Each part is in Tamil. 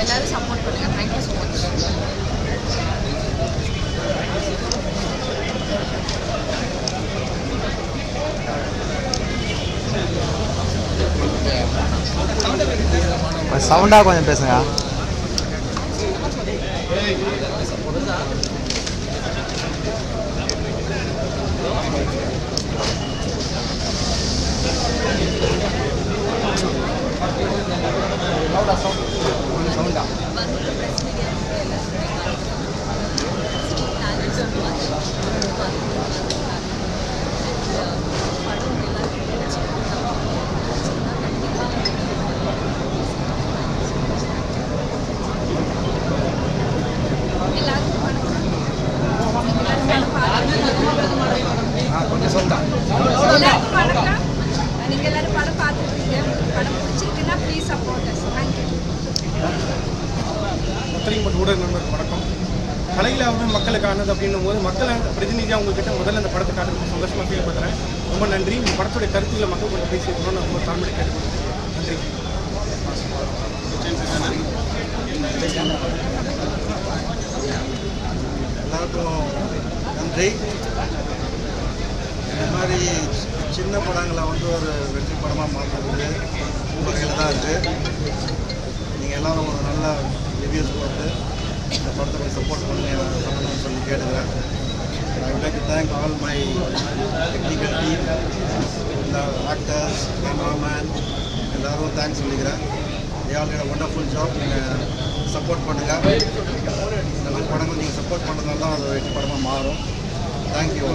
எல்லாரும் சப்போர்ட் பண்ணுங்க. Thank you so much. சவுண்டா கொஞ்சம் பேசுங்க. சவுண்டா கொஞ்சம் சவுண்டா. நீங்கள் எல்லாரும் படம் பார்த்துருக்கீங்க. படம் பிடிச்சிருக்குன்னா ப்ளீஸ் சப்போர்ட் அஸ். தேங்க்யூ. பத்திரிகை ஊடக நண்பர்கள் வணக்கம். கலையில் வந்து மக்களுக்கானது அப்படின்னும் போது மக்களை பிரதிநிதியாக உங்ககிட்ட முதல்ல இந்த படத்தை காட்டுறது சந்தோஷமாக ஃபீல் பண்ணுறேன். ரொம்ப நன்றி. இந்த படத்துடைய கருத்துக்களை மக்கள் கொஞ்சம் பேசியிருக்கணும்னு ரொம்ப தாழ்மையை கேட்டுக்கொள்கிறேன். நன்றி. எல்லாருக்கும் நன்றி. இந்த மாதிரி சின்ன படங்களை வந்து ஒரு வெற்றி படமாக மாற்றுறது வகையில் தான் இருக்குது. நீங்கள் எல்லோரும் ஒரு நல்ல ரிவ்யூஸ் போட்டு இந்த படத்தை சப்போர்ட் பண்ணணும்னு சொல்லி கேட்டுக்கிறேன். I would like to thank all my technical team, the actors, cameraman, எல்லாரும் தேங்க்ஸ் சொல்லிக்கிறேன். They all did a wonderful job. நீங்கள் சப்போர்ட் பண்ணுங்கள். இந்த மாதிரி படங்கள் நீங்கள் சப்போர்ட் பண்ணுறதுனால தான் அது வெற்றி படமாக மாறும். தேங்க்யூ.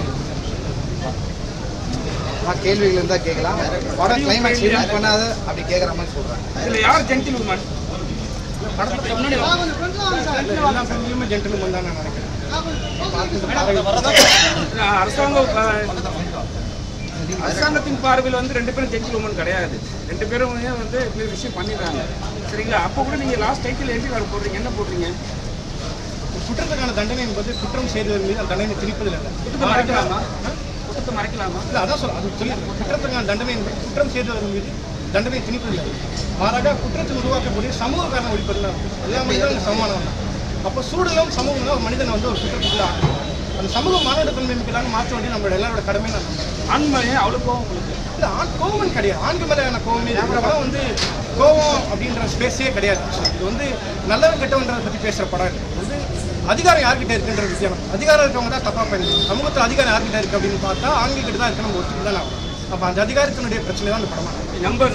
கேள்விகள் இருந்தால் கேட்கலாம். படம் கிளைமேக்ஸ் ரிலீஸ் பண்ணாத அப்படி கேட்குற மாதிரி சொல்கிறேன். இதில் யார் ஜென்டில் உமன்? படத்துக்கு முன்னாடி எல்லா ஃபிலிமுமே ஜென்டில்மேன் தான் நான் நினைக்கிறேன். அரசாங்கத்தின் பார்வையில் வந்து 2 பேரும் ஜென்டில் உமன் கிடையாது. 2 பேரும் வந்து விஷயம் பண்ணிடுறாங்க. சரிங்களா? அப்போ கூட நீங்கள் லாஸ்ட் டைட்டில் எப்படி வர போடுறீங்க? என்ன போடுறீங்க? குற்றத்துக்கான தண்டனை என்பது குற்றம் செய்தவர் மீது அந்த தண்டனை திணிப்பதில் இல்லை. குற்றத்தை மறைக்கலாமா? குற்றத்தை மறைக்கலாமா? இல்லை, அதான் சொல்ல அது சொல்லி குற்றத்துக்கான தண்டனை என்பது குற்றம் செய்தவர் மீது தண்டனை திணிப்பதில்லை. மாறாக குற்றத்தை உருவாக்கக்கூடிய சமூக காரணம் ஒழிப்பதில் எல்லா மனிதர்களும் சமமானவன் தான். அப்போ சூழலும் சமூகம் தான் ஒரு மனிதனை வந்து ஒரு குற்றத்துக்குள்ள அந்த சமூக மாநிலத்தன்மை மிக்கதாக மாற்ற வேண்டிய நம்மளோட எல்லாரோட கடமை நான் ஆண்மையே அவ்வளோ கோவம் உங்களுக்கு? இல்லை, கோவம் கிடையாது. ஆண்கள் மேலான கோவமே படம் வந்து கோவம் அப்படின்ற ஸ்பேஸே கிடையாது. இது வந்து நல்லவன் கெட்டவன்றதை பற்றி பேசுகிற படம் இல்லை. வந்து அதிகாரம் யார்கிட்ட இருக்குன்ற விஷயம். அதிகாரம் இருக்கவங்க தான் தப்பாக பயன்படுது. சமூகத்தில் அதிகாரம் யார்கிட்ட இருக்குது அப்படின்னு பார்த்தா ஆண்கள் கிட்ட தான் இருக்கு. நம்ம ஒத்துக்கு தான் ஆகும். அப்போ அந்த அதிகாரத்தினுடைய பிரச்சனை தான் அந்த படமாக.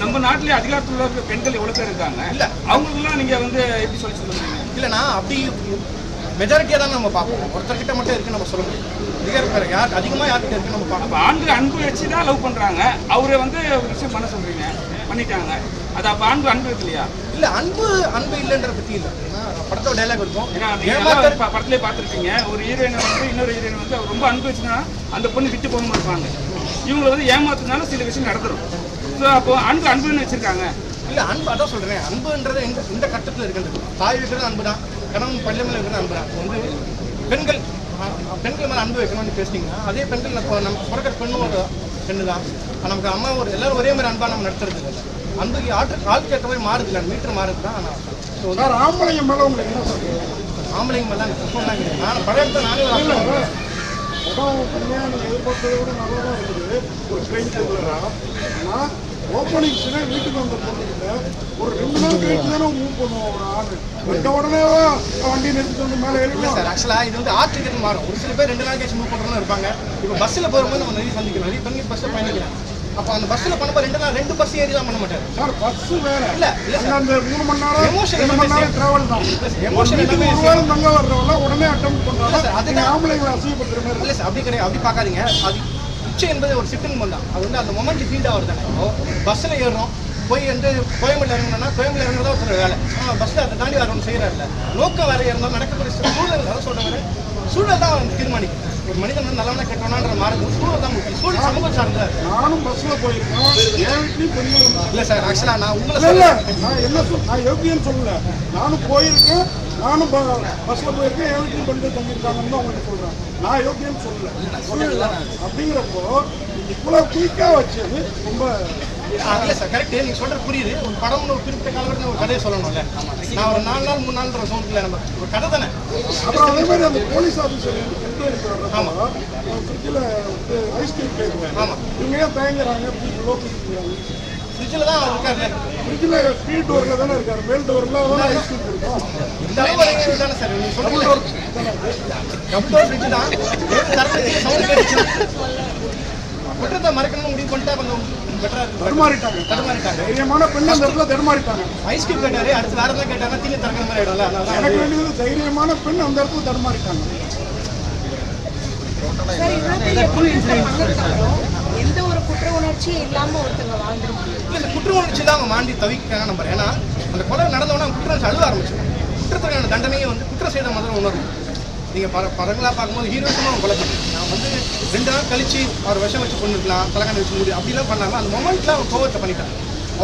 நம்ம நாட்டிலே அதிகாரத்தில் உள்ள பெண்கள் எவ்வளோ பேர் இருக்காங்க. இல்லை, அவங்களுக்குலாம் நீங்கள் வந்து எப்படி சொல்லுங்க? இல்லைண்ணா, அப்படி மெஜாரிட்டியாக தான் நம்ம பார்ப்போம். ஒருத்தர்கிட்ட மட்டும் இருக்குன்னு நம்ம சொல்ல முடியும். அதிகாரம் பேர் யார் அதிகமாக யார்கிட்ட இருக்குன்னு நம்ம பார்ப்போம். ஆண்கள் அன்பு வச்சு தான் லவ் பண்ணுறாங்க. அவரை வந்து ஒரு விஷயம் பண்ண சொல்கிறீங்க, பண்ணிட்டாங்க. அது அப்போ அன்பு இருக்கு இல்லையா? இல்லை, அன்பு இல்லைன்ற பற்றி இல்லை. படத்தோட டைலாக் இருக்கும். ஏன்னா படத்துலேயே பார்த்துருக்கீங்க, ஒரு ஹீரோயின் வந்து இன்னொரு ஹீரோயின் வந்து அவர் ரொம்ப அன்பு வச்சுன்னா அந்த பொண்ணு விட்டு போகாமல் இருப்பாங்க. இவங்களை வந்து ஏமாத்துனால சில விஷயம் நடந்துடும். ஸோ அப்போ அன்புன்னு வச்சுருக்காங்க. இல்லை, அன்பு அதான் சொல்கிறேன். அன்புன்றது இந்த கட்டத்தில் இருக்கிறது. தாய் வைக்கிறது அன்பு தான், கணவன் பள்ளி மேலே இருக்கிறது அன்பு தான். வந்து பெண்கள் மேலே அன்பு வைக்கணும்னு பேசிட்டிங்கன்னா அதே பெண்கள் நம்ம பிறக்கிற பெண்ணு தான். நமக்கு அம்மா எல்லோரும் ஒரே மாதிரி அன்பாக நம்ம நடத்துறது இல்லை. அன்புக்கு ஆளுக்கு ஏற்ற மாதிரி மாறுது இல்லை, மீட்டர் மாறுது தான். ஆனால் ஆம்பளைங்க மேலே உங்களுக்கு என்ன சொல்கிறீங்க? ஆம்பளைங்க மேலே சொன்னாங்க. நான் பழைய இடத்துல நானே படம் நீங்கள் எதிர்பார்த்ததை விட நல்லா தான் இருக்குது. ஒரு ட்ரெயின் ட்ரெயிலராக ஆனால் ஓப்பனிங் சில வீட்டுக்கு வந்த பொண்ணுங்க ஒரு 2 நாள் கழிச்சு தானே மூவ் பண்ணுவோம். ஒரு ஆள் வந்த உடனே வண்டி நிறுத்திட்டு வந்து மேலே ஏறிடுவோம். சார், ஆக்சுவலாக இது வந்து ஆர்டிக்கெட் மாறும். ஒரு சில பேர் 2 நாள் கழிச்சு மூவ் பண்ணுறதுலாம் இருப்பாங்க. இப்போ பஸ்ஸில் போகும்போது நம்ம நிறைய சந்திக்கணும். நிறைய பெண்கள் பஸ்ஸில் பயணிக்கலாம். அப்போ அந்த பஸ்ஸில் பண்ணும்போது 2 பஸ் ஏறி தான் பண்ண மாட்டார் சார். பஸ் வேறு இல்லை அந்த 3 மணி நேரம் எமோஷன் 2 மணி நேரம் ட்ராவல் தான். எமோஷன் தங்க வர்றவங்க உடனே அட்டம் பண்ணுறாங்க. சார், அது ஆம்பளைங்களை அசிங்கப்படுத்துற மாதிரி இல்லை சார். அப்படி கிடையாது, அப்படி பார்க்காதீங்க. அது பிச்சை என்பது ஒரு சிட்டிங் தான். அது வந்து அந்த மொமெண்ட் ஃபீல்டாக வருது. பஸ்ஸில் ஏறுறோம், போய் வந்து கோயம்பேடு இறங்கணும்னா கோயம்பேடு இறங்குறதா ஒருத்தர் வேலை. ஆனால் பஸ்ஸில் அதை தாண்டி வரணும்னு செய்கிறாருல. நோக்கம் வேறு இருந்தால் நடக்கக்கூடிய சூழல் தான் சொல்கிறேன். சூழல் தான் தீர்மானிக்கும். ஒரு மனிதன் வந்து நல்லவனா கெட்டவனான்ற மாறுது. சூழல் தான் முக்கியம். சூழல் சமூகம் சார்ந்த. நானும் பஸ்ஸில் போயிருக்கேன். இல்லை சார், ஆக்சுவலாக நான் உங்களை நான் என்ன நான் யோகியன்னு சொல்லலை. நானும் போயிருக்கேன். நானும் பஸ்ஸில் போயிருக்கேன். என் வீட்லையும் பெண்கள் தங்கியிருக்காங்கன்னு தான் அவங்கள்ட்ட சொல்கிறேன். நான் யோகியன்னு சொல்லலை. அப்படிங்கிறப்போ இவ்வளோ குயிக்காக வச்சது ரொம்ப இல்லை சார் கரெக்ட் நீங்கள் சொல்கிற புரியுது. ஒரு படம்னு ஒரு குறிப்பிட்ட காலகட்டத்தில் ஒரு கதையை சொல்லணும்ல. நான் ஒரு 4 நாள் 3 நாள்ன்ற சவுண்டில் நம்ம ஒரு கதை தானே. அப்புறம் அதே மாதிரி அந்த போலீஸ் ஆஃபீஸர் ஆமாம் ஃப்ரிட்ஜில் ஐஸ்கிரீம் கேட்குறாங்க. ஆமாம் இவங்க ஏன் தயங்குறாங்க? ஃப்ரிட்ஜில் தான் அவர் இருக்காரு. ஃப்ரிட்ஜில் ஸ்பீட் டோரில் தானே இருக்காரு, மேல் டோரில் ஐஸ்கிரீம் இருக்கும். இந்த அளவு தானே சார் நீங்கள் சொல்லுங்கள். டபுள் டோர் ஃப்ரிட்ஜ் தான். சவுண்ட் கேட்டுச்சு. குற்றத்தை மறைக்கணும்னு முடிவு பண்ணிட்டா கொஞ்சம் பெட்டராக இருக்கும். தடுமாறிட்டாங்க. தைரியமான பெண் அந்த இடத்துல தடுமாறிட்டாங்க. ஐஸ்கிரீம் கேட்டாரு, அடுத்து வேறு எதாவது கேட்டாருன்னா தீனி திறக்கிற மாதிரி ஆகிடும்ல. அதனால எனக்கு வேண்டியது தைரியமான பெண் அந்த இடத்துல தடுமாறிட்டாங்க. எந்த ஒரு குற்ற உணர்ச்சியும் இல்லாம ஒருத்தங்க வாழ்ந்துருக்கு. இந்த குற்ற உணர்ச்சி தான் அவங்க மாண்டி தவிக்கிறாங்க நம்பர். ஏன்னா அந்த கொலை நடந்தவொன்னா குற்ற உணர்ச்சி அழுவ ஆரம்பிச்சிடும். குற்றத்துக்கான தண்டனையை வந்து குற்றம் செய்த முதல்ல உணரும். நீங்கள் படங்களாக பார்க்கும்போது ஹீரோஸும் அவங்க கொலை பண்ணி நான் வந்து 2 நாள் கழிச்சு அவர் விஷம் வச்சு கொண்டுருக்கலாம், தலைகாணி வச்சு மூடி அப்படிலாம் பண்ணாங்க. அந்த மொமெண்ட்டில் அவங்க கோவத்தை பண்ணிட்டாங்க.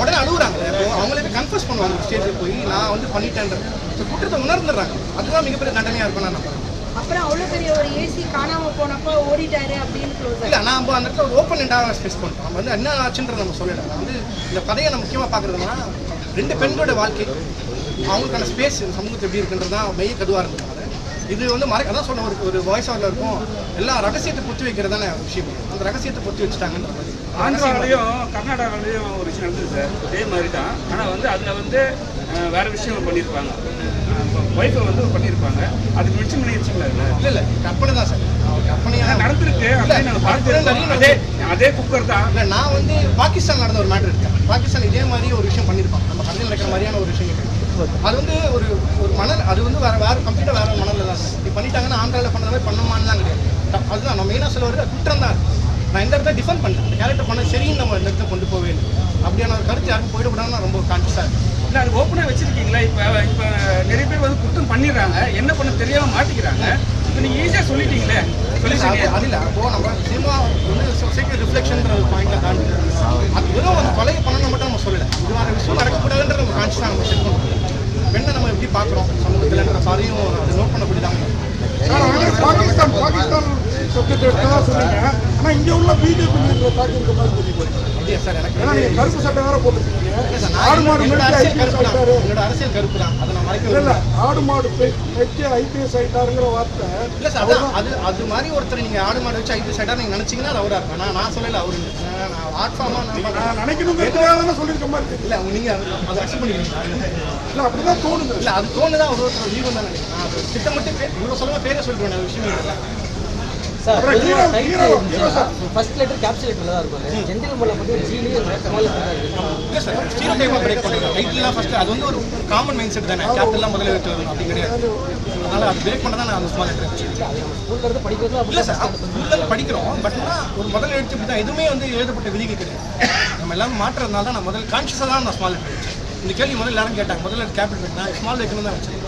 உடனே அழுகுறாங்க. இப்போ அவங்களே கன்ஃபர்ஸ் பண்ணுவாங்க ஸ்டேஜில் போய் நான் வந்து பண்ணிட்டேன்றது. குற்றத்தை உணர்ந்துடுறாங்க. அதுதான் மிகப்பெரிய தண்டனையாக இருக்கும் நான் நம்புறேன். அப்புறம் அவ்வளோ பெரிய ஒரு ஏசி காணாம போனப்போ ஓடிட்டாரு அப்படின்னு க்ளோஸ். இல்லை நான் அந்த இடத்துல ஒரு ஓப்பன் எண்டாக ஸ்பேஸ் பண்ணிட்டோம். நம்ம வந்து என்ன ஆச்சுன்றதை நம்ம சொல்லலை. நான் வந்து இந்த கதையை நம்ம முக்கியமாக பார்க்குறதுனா 2 பெண்களோட வாழ்க்கை அவங்களுக்கான ஸ்பேஸ் சமூகத்தை எப்படி இருக்குன்றது தான் மெய்ய கதுவாக இருந்தது. இது வந்து அதான் சொன்ன ஒரு வாய்ஸ் ஓவரில் இருக்கும். எல்லா ரகசியத்தை பொத்தி வைக்கிறதான விஷயம். அந்த ரகசியத்தை பொத்தி வச்சுட்டாங்கன்ற மாதிரி. ஆந்திராவிலையும் கர்நாடகாவிலையும் ஒரு விஷயம் நடந்தது சார். அதே மாதிரி தான். ஆனால் வந்து அதில் வந்து வேறு விஷயம் பண்ணியிருப்பாங்க. ஒய்ஃபை வந்து பண்ணியிருப்பாங்க. அதுக்கு மென்ஷன் பண்ணி வச்சுங்களா? இல்லை கற்பனை தான் சார். கற்பனையாக நடந்திருக்கு அப்படின்னு நாங்கள் பார்த்து அதே குக்கர் தான். இல்லை நான் வந்து பாகிஸ்தான் நடந்த ஒரு மேட்டர் இருக்கேன். பாகிஸ்தான் இதே மாதிரி ஒரு விஷயம் பண்ணியிருப்பாங்க. நம்ம கண்ணில் நடக்கிற மாதிரியான ஒரு விஷயம் இருக்கு. அது வந்து ஒரு மணல், அது வந்து வேறு கம்ப்ளீட்டாக வேறு மணலில் தான் சார். இப்படி பண்ணிட்டாங்கன்னா ஆந்திராவில் பண்ணுற மாதிரி பண்ணமானலாம் கிடையாது. அதுதான் நம்ம மெயினாக சொல்ல வருது குற்றம் தான். நான் இந்த இடத்துல டிஃபெண்ட் பண்ணேன். அந்த கேரக்டர் பண்ண சரின்னு நம்ம இந்த இடத்துல கொண்டு போவே இல்லை. அப்படியான ஒரு கருத்து யாருக்கும் போயிடக்கூடாதுன்னு நான் ரொம்ப கான்ஷியஸாக இருக்கேன். இல்லை அது ஓப்பனாக வச்சுருக்கீங்களா? இப்போ நிறைய பேர் வந்து குற்றம் பண்ணிடுறாங்க, என்ன பண்ண தெரியாமல் மாட்டிக்கிறாங்க. இப்போ நீங்கள் ஈஸியாக சொல்லிட்டீங்களே. அது இல்லை. அப்போது நம்ம சினிமா வந்து சொசைட்டி ரிஃப்ளெக்ஷன்ற ஒரு பாயிண்டில் தாண்டி அது வெறும் அந்த கொலை பண்ணணும் மட்டும் நம்ம சொல்லலை. இது மாதிரி விஷயம் நடக்கக்கூடாதுன்ற நம்ம கான்ஷியஸாக நம்ம செட் பண்ணுறோம். பெண்ணை நம்ம எப்படி பார்க்குறோம் சமூகத்தில்ன்ற அதையும் அதை நோட் பண்ணக்கூடியதாங்க. பாகிஸ்தான் சப்ஜெக்ட் எடுத்ததா சொன்னீங்க. ஆனால் இங்கே உள்ள பிஜேபி தாக்கியிருக்க மாதிரி தெரியுது. அப்படியே சார் எனக்கு ஏன்னா நீங்கள் கருப்பு சட்டை வேற போட்டுருக்கீங்க. ஆடு மாடு என்னோட ஐபிஎஸ் அரசியல் கருப்பு தான். அதை நான் மறைக்க இல்லை. ஆடு மாடு வச்சு ஐபிஎஸ் ஆயிட்டாருங்கிற வார்த்தை இல்லை சார். அது மாதிரி ஒருத்தர் நீங்கள் ஆடு மாடு வச்சு ஐபிஎஸ் ஆயிட்டா நீங்கள் நினச்சிங்கன்னா அது அவராக இருக்கும். நான் சொல்லலை அவரு. நான் ஆர்ட் ஃபார்மாக நான் நினைக்கணுங்கிறதுக்காக தானே சொல்லியிருக்க மாதிரி. இல்லை நீங்கள் அதை அக்செப்ட் பண்ணிக்கிறீங்க. இல்லை அப்படிதான் தோணுது. இல்லை அது தோணுதான் ஒரு ஒருத்தர் வியூ தான் நினைக்கிறேன். நான் அது திட்டமிட்டு இவ்வளோ சொல்லுங்கள் பேரே சொல்லிடுவேன். அது விஷயம் இல்லை சார். ஃபர்ஸ்ட் லெட்டர் கேப்சல் லெட்டர்ல தான் இருக்கும். ஜென்டில் மல்ல வந்து ஜீனி ஸ்மால் லெட்டர் தான் இருக்கு. இல்லை சார் ஸ்டீரியோ டைப்பாக பிரேக் பண்ணுறது டைட்டில்லாம் ஃபஸ்ட்டு அது வந்து ஒரு காமன் மைண்ட் செட் தானே. கேப்டல்லாம் முதல்ல வைக்கிறது அப்படி கிடையாது. அதனால் அது பிரேக் பண்ண தான் நான் அந்த ஸ்மால் லெட்டர் ஸ்கூல்ல இருந்து படிக்கிறது அப்படி இல்லை சார். ஸ்கூலில் படிக்கிறோம். பட் ஒரு முதல் எழுத்து இப்படி தான். எதுவுமே வந்து எழுதப்பட்ட விதிகள் கிடையாது. நம்ம எல்லாமே மாற்றுறதுனால தான் நான் முதல் கான்ஷியஸாக தான் நான் ஸ்மால் லெட்டர் வச்சேன். இந்த கேள்வி முதல்ல எல்லாரும் கேட்டாங்க. முதல்ல கேபிட்டல் நான் ஸ்மால் வைக்கணும் தான் வச்சேன்.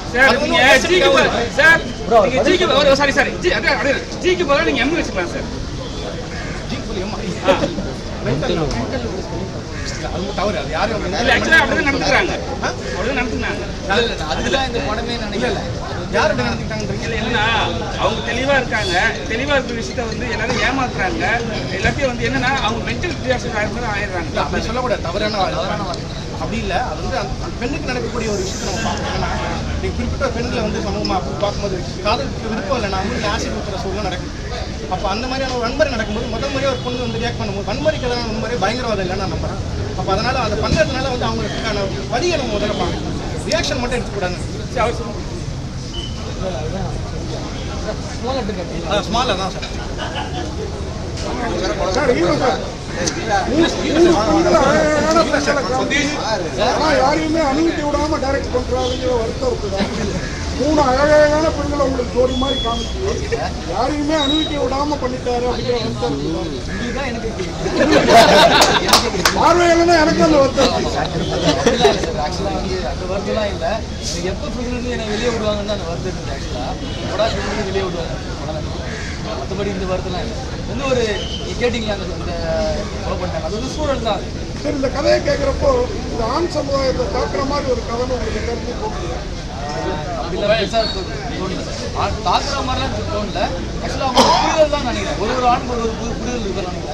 ஜிக்கு பதிலாக நீங்கள் எம் வச்சுக்கலாம் சார். அது தவறு. அது யாரும் ஆக்சுவலாக அப்படிதான் நடந்துக்கிறாங்க. அப்படிதான் நடந்துக்கிறாங்க. அதுதான் இந்த படமே நினைக்கல. யார் இப்படி நடந்துக்கிட்டாங்கன்றீங்க? என்னன்னா அவங்க தெளிவாக இருக்காங்க. தெளிவாக இருக்கிற விஷயத்த வந்து எல்லாரும் ஏமாத்துறாங்க. எல்லாத்தையும் வந்து என்னன்னா அவங்க மென்டல் கிரியாசிட்டி ஆயிடுறாங்க. அப்படி சொல்லக்கூடாது. தவறான அப்படி இல்லை. அது வந்து அந்த பெண்ணுக்கு நடக்கக்கூடிய ஒரு விஷயத்தை நம்ம பார்க்கணும். ஏன்னா நீங்கள் குறிப்பிட்ட பெண்களை வந்து சமூகமாக பார்க்கும்போது காதலுக்கு விருப்பம் இல்லை. நான் வந்து ஆசிட் ஊற்றுற சூழ்நிலை நடக்குது. அப்போ அந்த மாதிரியான ஒரு வன்முறை நடக்கும்போது முதல் முறையாக ஒரு பொண்ணு வந்து ரியாக்ட் பண்ணும்போது வன்முறைக்கான வன்முறை பயங்கரவாதம் இல்லைன்னு நான் நம்புறேன். அப்போ அதனால் அதை பண்ணுறதுனால வந்து அவங்களுக்கான வழியை நம்ம முதல்ல பார்க்கணும். ரியாக்ஷன் மட்டும் எடுத்துக்கூடாது. ஸ்மால் லெட்டர் கேட்டீங்க. ஸ்மாலாக தான் சார். ஆனா யாரையுமே அனுமதி விடாம டைரக்ட் பண்றாருங்கிற வருத்தம் இருக்குதான். 3 அழகான பெண்களை உங்களுக்கு ஜோடி மாதிரி காமிச்சு யாரையுமே அனுமதி விடாம பண்ணிட்டாரு அப்படிங்கிற வருத்தம் இருக்குதான். எனக்கு பார்வையில எனக்கு அந்த வருத்தம் அந்த வருத்தம்லாம் இல்லை. எப்போ ஃபிலிம்லேருந்து என்னை வெளியே விடுவாங்கன்னு தான் அந்த வருத்தம் இருக்குது. ஆக்சுவலாக ஃபிலிம்லேருந்து வெளியே விடுவாங்க. மற்றபடி இந்த வருத்தம்லாம் இல்லை. வந்து ஒரு கேட்டிங்களா அந்த ஃபாலோ பண்ணிட்டாங்க. அது வந்து சூழல் தான். சரி, இந்த கதையை கேட்குறப்போ இந்த ஆண் சமுதாயத்தை தாக்குற மாதிரி ஒரு கதைன்னு உங்களுக்கு கருத்து போகுது. அப்படிலாம் பெருசாக தோணல சார். தாக்குற மாதிரிலாம் தோணல. ஆக்சுவலாக அவங்க புரிதல் தான் நினைக்கிறேன். ஒரு ஆணுக்கு ஒரு புரிதல் இருக்கிறாங்க.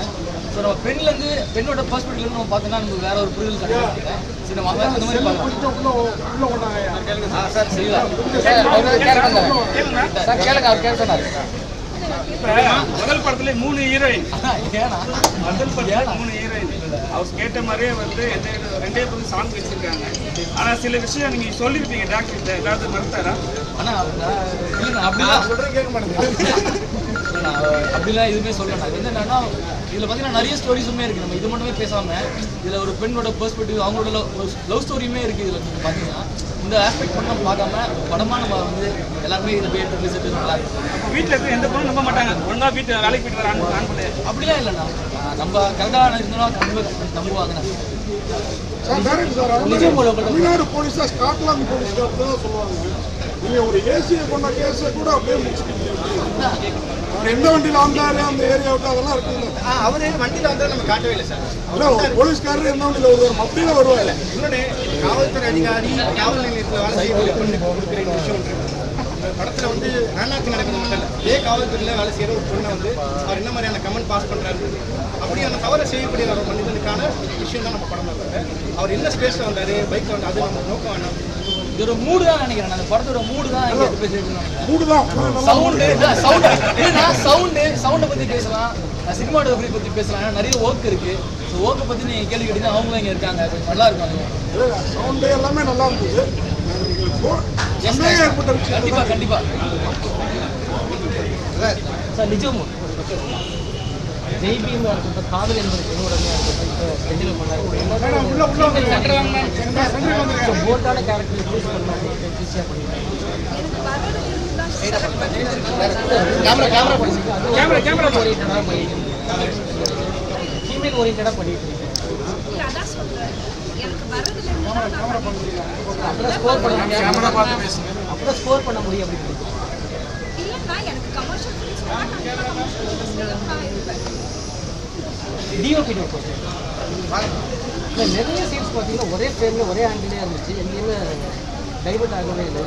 ஸோ நம்ம பெண்ணோட பெர்ஸ்பெக்டிவ்ல நம்ம பார்த்தோம்னா நம்ம வேற ஒரு புரிதல் கிடையாது. சரி நம்ம அந்த மாதிரி முதல் படத்துல 3 ஹீரோயின் முதல் படத்துல 3 ஹீரோயின் அவர் கேட்ட மாதிரியே வந்து ரெண்டே பேரும் சாங் வச்சிருக்காங்க. ஆனா சில விஷயம் நீங்க சொல்லிருப்பீங்க டாக்டர் ஏதாவது மறுத்தாரா? ஆனா அப்படிலாம் சொல்றேன் கேட்க மாட்டேங்குது. அப்படிலாம் எதுவுமே சொல்லலாம். இது என்னன்னா இதில் பார்த்தீங்கன்னா நிறைய ஸ்டோரிஸுமே இருக்குது. நம்ம இது மட்டுமே பேசாமல் இதில் ஒரு பெண்ணோட பெர்ஸ்பெக்டிவ் அவங்களோட லவ் ஸ்டோரியுமே இருக்குது. இதில் நீங்கள் பார்த்தீங்கன்னா இந்த ஆஸ்பெக்ட் மட்டும் நம்ம பார்க்காம படமாக நம்ம வந்து எல்லாருமே இதில் போய் எடுத்து நல்லா இருக்கும். வீட்டில் இருக்க எந்த பொண்ணும் நம்ப மாட்டாங்க, ஒழுங்கா வீட்டு வேலைக்கு போயிட்டு வராங்க. அப்படிலாம் இல்லைண்ணா, நம்ம கரெக்டாக இருந்தோம்னா நம்புவாங்கண்ணா. தமிழ்நாடு போலீஸா ஸ்காட்லாந்து போலீஸ் தான் சொல்லுவாங்க. நீங்க ஒரு ஏசியை கொண்ட கேஸை கூட அப்படியே முடிச்சுட்டீங்க. அவர் எந்த வண்டியில் வந்தாரு அந்த ஏரியாவுக்கு அதெல்லாம் இருக்குல்ல. அவரு வண்டியில் வந்தாலும் நம்ம காட்டவே இல்லை சார். அதான் போலீஸ்காரர் எந்த வண்டியில் வருவார், மத்தியில் வருவார். இன்னொன்று காவல்துறை அதிகாரி காவல் நிலையத்தில் வேலை செய்யக்கூடிய விஷயம் ஒன்று. படத்தில் வந்து நானாக்கு நடக்கிறது மட்டும் இல்லை, இதே காவல்துறையில் வேலை செய்கிற ஒரு பொண்ணை வந்து அவர் என்ன மாதிரியான கமெண்ட் பாஸ் பண்ணுறாரு, அப்படியான தவறை செய்யக்கூடிய ஒரு மனிதனுக்கான விஷயம் தான் நம்ம படம் பார்க்குறது. அவர் என்ன ஸ்பேஸில் வந்தார், பைக்கில் வந்து அது நம்ம நோக்கம் வேணாம். இது ஒரு மூடு தான் நினைக்கிறேன். அந்த படத்தோட மூடு தான் சவுண்டை பற்றி பேசலாம், சினிமாட்டோகிராஃபி பற்றி பேசலாம், நிறைய ஒர்க் இருக்கு. ஒர்க்கை பற்றி நீங்கள் கேள்வி கேட்டீங்கன்னா அவங்களும் இங்கே இருக்காங்க, நல்லா இருக்கும். சவுண்டு எல்லாமே நல்லா இருந்தது. கண்டிப்பாக கண்டிப்பாக சார் நிஜமும் ஜெய்பீம் இருக்கட்டும், காதல் என்பது பெண்ணுடனே இருக்கட்டும், இப்போ செஞ்சில் பண்ணாரு போட்டான கேரக்டர் யூஸ் பண்ணாங்க, ஈஸியாக பண்ணிடுறாங்க. ஃபீமேல் ஓரியன்டாக பண்ணிட்டு இருக்கீங்க. அப்பதான் ஸ்கோர் பண்ண முடியும், அப்பதான் ஸ்கோர் பண்ண முடியும் அப்படின்னு. டிஓபி நிறைய சீட்ஸ் பார்த்தீங்கன்னா ஒரே ஃப்ரேமில் ஒரே ஆங்கிலே இருந்துச்சு, எங்கேயுமே டைவர்ட் ஆகவே இல்லை.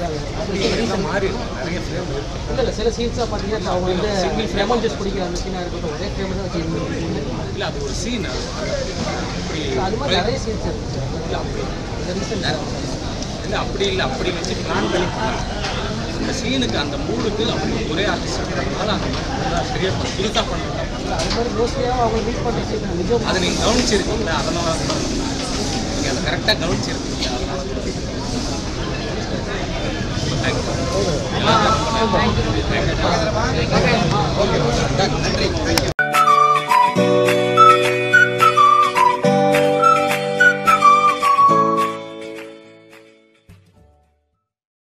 இல்லை சில சீன்ஸாக பார்த்தீங்கன்னா அவங்க வந்து லெமன் ஜூஸ் குடிக்கிற அந்த சீனாக இருக்கட்டும் ஒரே ஃப்ரேமில் தான் வச்சு. இல்லை அது ஒரு சீன், அது மாதிரி நிறைய சீன்ஸ் இருந்துச்சு. இல்லை அப்படி இல்லை, அப்படி வச்சு பிளான் பண்ணி இந்த சீனுக்கு அந்த மூடுக்கு அப்படி ஒரே ஆர்டிஸ்ட் இருக்கிறதுனால அந்த பெரிய புதுசாக பண்ணுறாங்க. அது மாதிரி மோஸ்ட்லியாக அவங்க மீட் பண்ணுற சீன் நிஜம் அதை நீங்கள் கவனிச்சிருக்கீங்களா? அதனால நீங்கள் அதை கரெக்டாக கவனிச்சிருக்கீங்க. அதனால தேங்க்யூ.